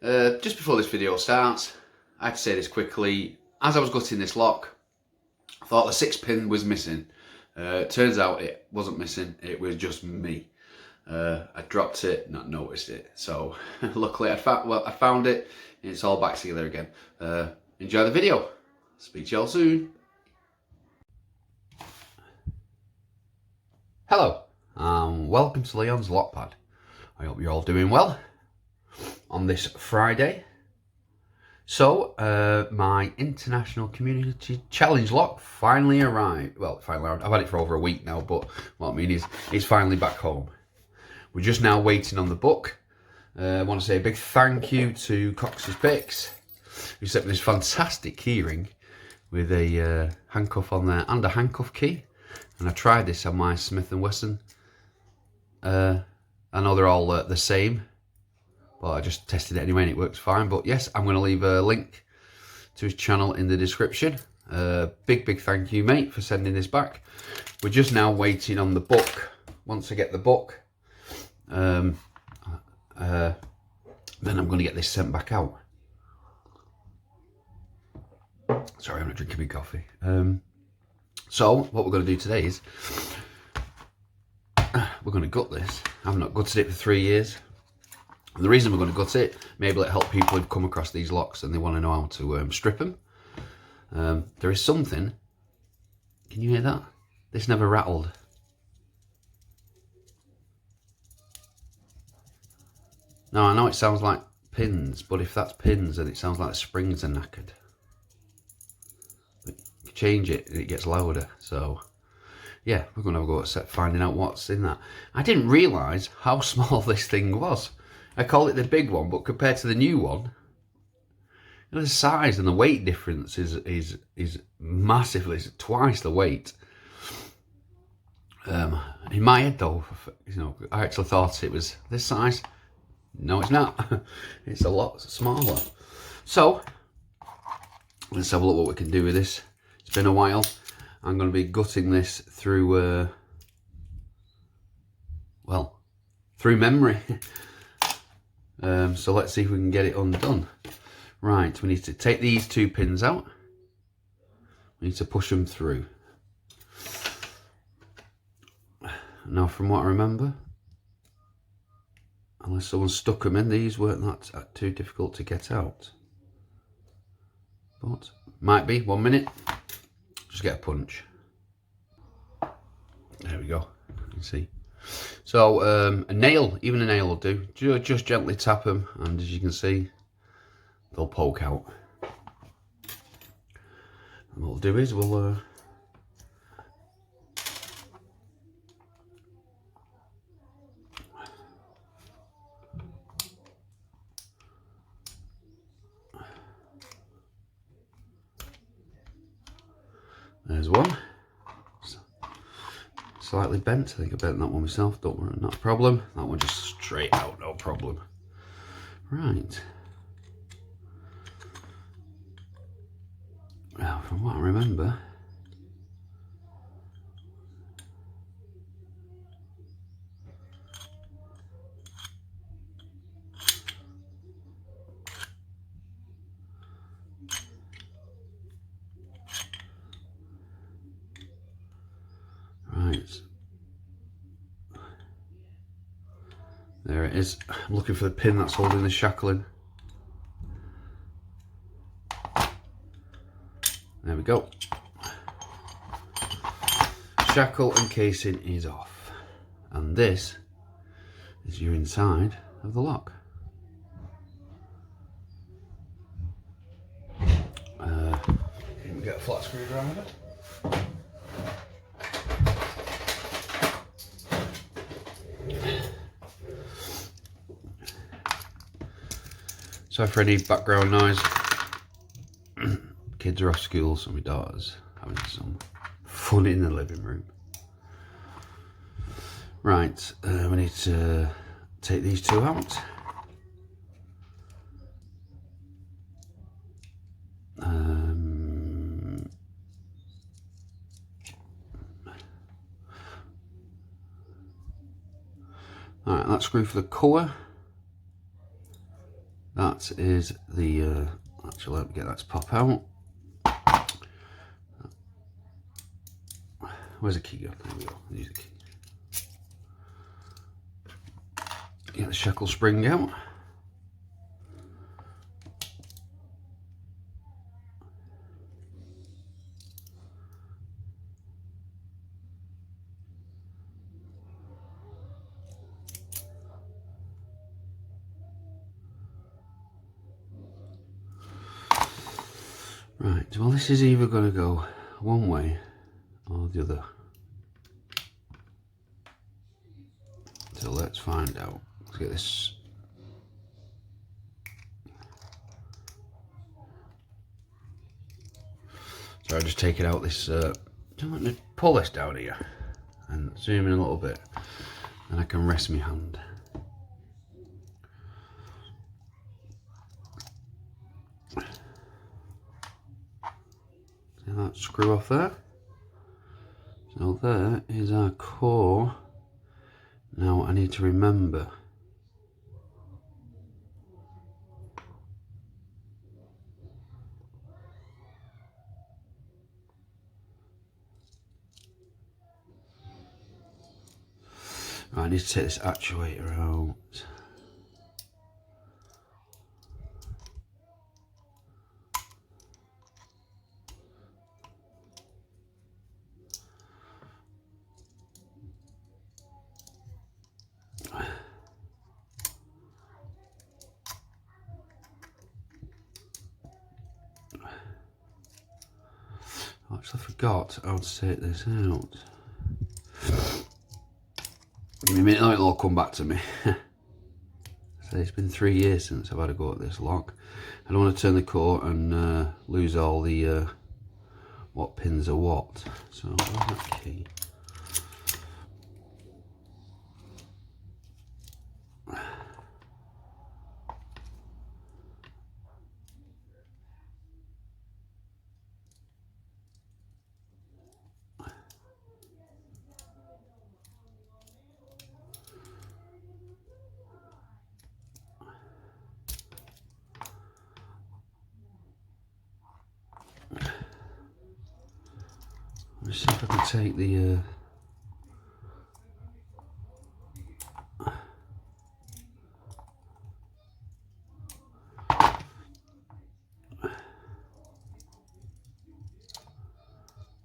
Just before this video starts, I have to say this quickly. As I was gutting this lock, I thought the 6 pin was missing. Turns out it wasn't missing, it was just me. I dropped it, not noticed it. So luckily I found it, and it's all back together again. Enjoy the video. Speak to y'all soon. Hello, and welcome to Leon's Lockpad. I hope you're all doing well on this Friday. So, my International Community Challenge lock finally arrived. Well, finally arrived. I've had it for over a week now, but what I mean is, it's finally back home. We're just now waiting on the book. I want to say a big thank you to Cox's Picks, who sent me this fantastic keyring with a handcuff on there and a handcuff key. And I tried this on my Smith & Wesson. I know they're all the same, but I just tested it anyway and it works fine. But yes, I'm going to leave a link to his channel in the description. Big thank you, mate, for sending this back. We're just now waiting on the book. Once I get the book, then I'm going to get this sent back out. Sorry, I'm not drinking my coffee. So what we're going to do today is we're going to gut this. I've not gutted it for 3 years. And the reason we're going to gut it, maybe it'll help people who've come across these locks and they want to know how to strip them. There is something. Can you hear that? This never rattled. Now I know it sounds like pins, but if that's pins, then it sounds like the springs are knackered. But you change it and it gets louder. So yeah, we're going to have a go at finding out what's in that. I didn't realise how small this thing was. I call it the big one, but compared to the new one, you know, the size and the weight difference is massively. It's twice the weight. In my head though, you know, I actually thought it was this size. No, it's not. It's a lot smaller. So let's have a look what we can do with this. It's been a while. I'm going to be gutting this through, well, through memory. So let's see if we can get it undone. Right, we need to take these 2 pins out. We need to push them through. Now, from what I remember, unless someone stuck them in, these weren't that too difficult to get out. But might be. 1 minute. Just get a punch. There we go. You can see. So a nail, even a nail will do. Just gently tap them, and as you can see, they'll poke out. And what we'll do is we'll there's one. Slightly bent. I think I bent that one myself. Don't worry, not a problem. That one just straight out, no problem. Right. Well, from what I remember, right. There it is. I'm looking for the pin that's holding the shackling. There we go. Shackle and casing is off. And this is your inside of the lock. Can we get a flat screwdriver? Sorry for any background noise. Kids are off school, so my daughter's having some fun in the living room. Right, we need to take these 2 out. Alright, that screw for the colour. That that is the, actually let me get that to pop out. Where's the key go? There we go, use the key. Get the shackle spring out. Right, well this is either going to go one way or the other. So let's find out. Let's get this. So I just take it out this, let me pull this down here and zoom in a little bit, and I can rest my hand. See that screw off there? So there is our core. Now I need to remember right, I need to take this actuator out. I actually forgot how to take this out. Give me a minute, it'll all come back to me. So it's been 3 years since I've had a go at this lock. I don't want to turn the core and lose all the what pins are what. So where's that key? Let's see if I can take the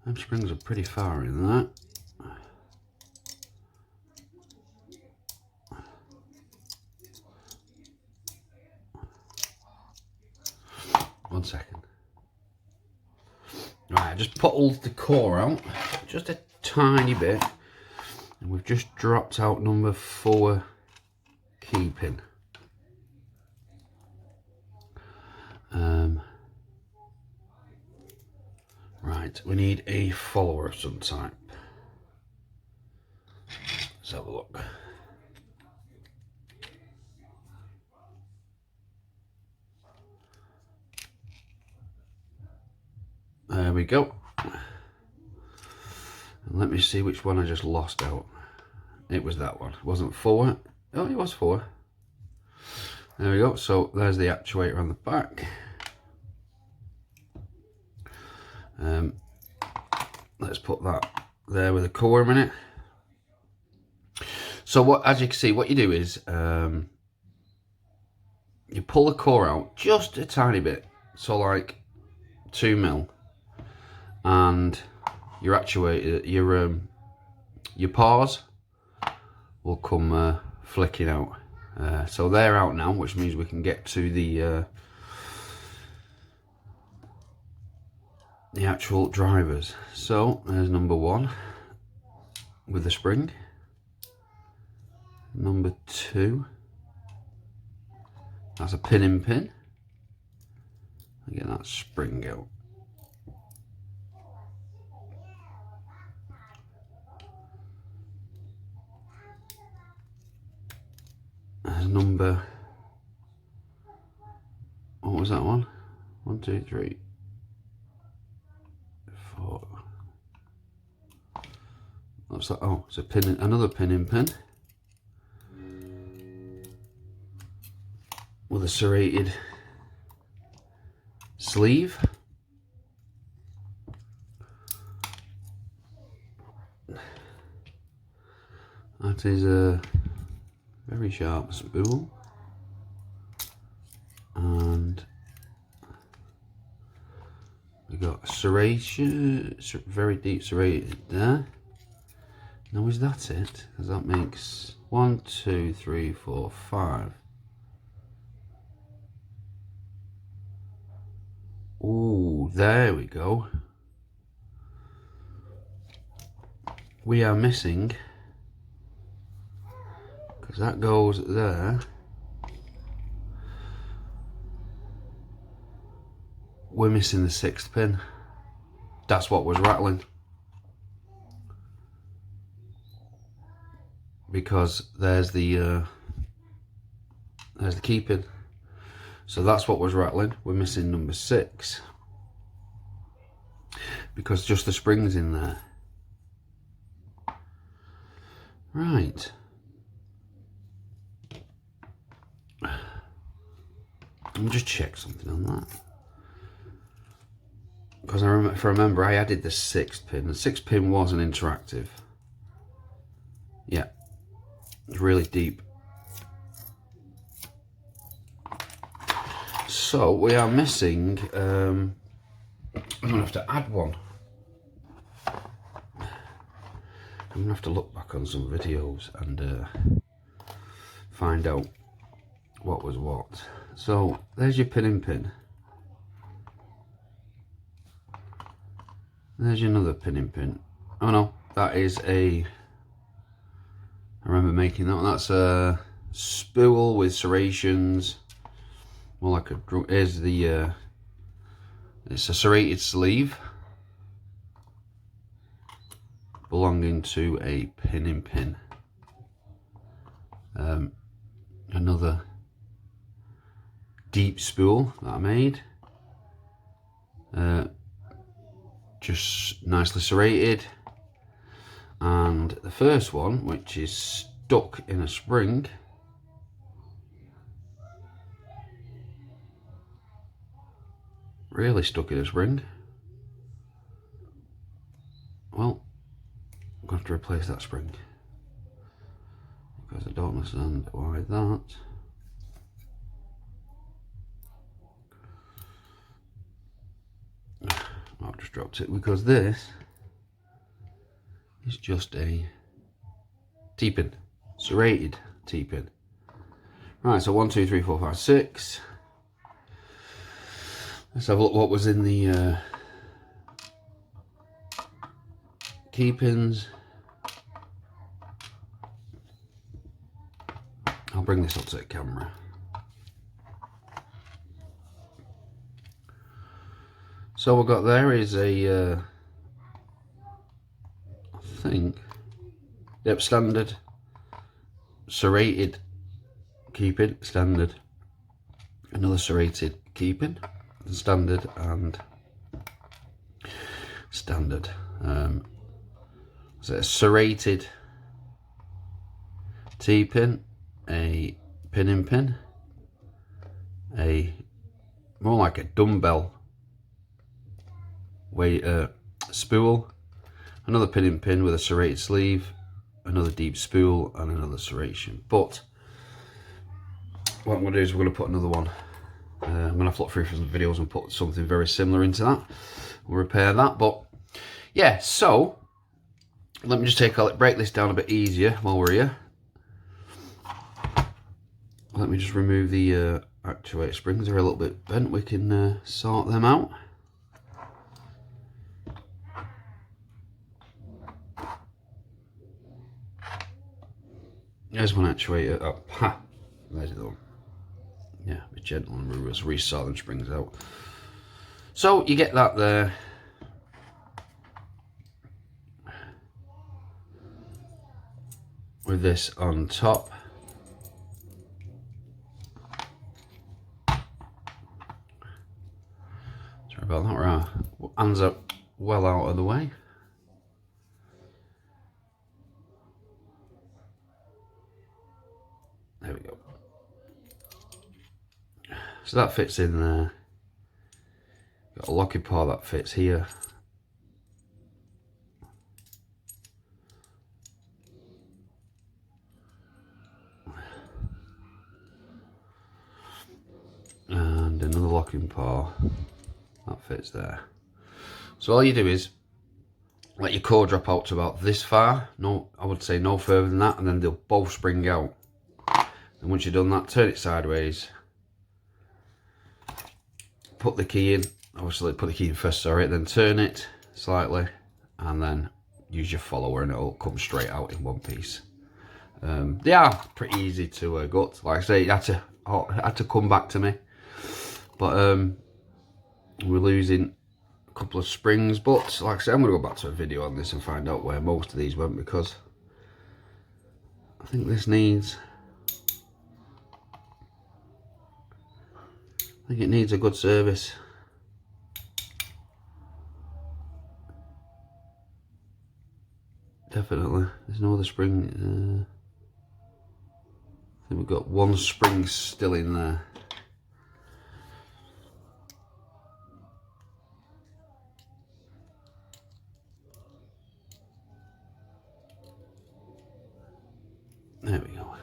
them springs are pretty far in that. One second. Right, I just pulled the core out, just a tiny bit, and we've just dropped out number 4 key pin. Right, we need a follower of some type. Let's have a look. There we go. And let me see which one I just lost out. It was that one. It wasn't 4. Oh, it was 4. There we go. So there's the actuator on the back. Let's put that there with a core in it. So what, as you can see, what you do is you pull the core out just a tiny bit, so like 2 mil, and your actuator, your paws will come flicking out. So they're out now, which means we can get to the actual drivers. So there's number 1 with the spring. Number 2, that's a pin in pin. Get that spring out. There's number, what was that one? 1, 2, 3, 4. What's that? Oh, it's a pin, another pin in pin with with a serrated sleeve. That is a very sharp spool, and we got serration, very deep serrated there. Now is that it? Because that makes 1, 2, 3, 4, 5. Ooh, there we go. We are missing, because that goes there. We're missing the 6th pin. That's what was rattling. Because there's the key pin. So that's what was rattling. We're missing number 6. Because just the spring's in there. Right. Let me just check something on that. Because if I remember, I added the 6th pin. The 6th pin wasn't interactive. Yeah. It's really deep. So we are missing, I'm going to have to add one. I'm going to have to look back on some videos and find out what was what. So there's your pin in pin. There's your another pin in pin. Oh no, that is I remember making that one. That's a spool with serrations. More like a drum. Here's the, it's a serrated sleeve belonging to a pin in pin. Another deep spool that I made. Just nicely serrated. And the first one, which is stuck in a spring, really stuck in a spring. Well, I'm going to have to replace that spring because I don't understand why that. I've just dropped it because this is just a T-pin, serrated T-pin. Right, so 1, 2, 3, 4, 5, 6. Let's have a look what was in the key pins. I'll bring this up to the camera. So what we've got there is a, I think, yep, standard serrated key pin, standard, another serrated key pin, standard and standard. So a serrated T-pin, a pin in pin, a more like a dumbbell weight spool, another pin in pin with a serrated sleeve, another deep spool and another serration. But what I'm going to do is we're going to put another one. I'm going to have to look through some videos and put something very similar into that. We'll repair that. But yeah, so let me just break this down a bit easier while we're here. Let me just remove the actuator springs. They're a little bit bent. We can sort them out. There's one actuator. Oh, ha! There's the one. Yeah, be gentle and resort them springs out. So you get that there. With this on top. Sorry about that. Right, hands up well out of the way. There we go. So that fits in there. Got a locking paw that fits here. And another locking paw that fits there. So all you do is let your core drop out to about this far. No, I would say no further than that, and then they'll both spring out. And once you've done that, turn it sideways. Put the key in. Obviously, put the key in first, sorry. Then turn it slightly, and then use your follower, and it'll come straight out in one piece. They are pretty easy to gut. Like I say, it had to come back to me. But we're losing a couple of springs. But like I said, I'm going to go back to a video on this and find out where most of these went, because I think this needs... I think it needs a good service. Definitely. There's no other spring. I think we've got one spring still in there. There we go.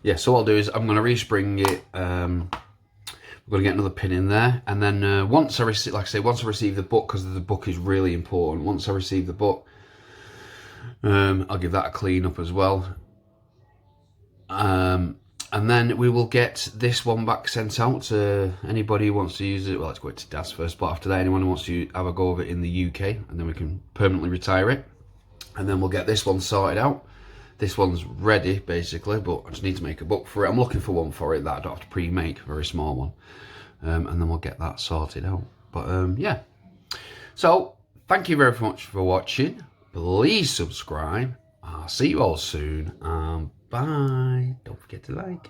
Yeah, so what I'll do is I'm going to respring it. We're going to get another pin in there, and then once I receive, like I say, once I receive the book, because the book is really important. Once I receive the book, I'll give that a clean up as well, and then we will get this one back sent out to anybody who wants to use it. Well, let's go to Dad's first, but after that, anyone who wants to have a go of it in the UK, and then we can permanently retire it, and then we'll get this one sorted out. This one's ready, basically, but I just need to make a book for it. I'm looking for one for it that I don't have to pre-make, a very small one. And then we'll get that sorted out. But, yeah. So, thank you very much for watching. Please subscribe. I'll see you all soon. Bye. Don't forget to like.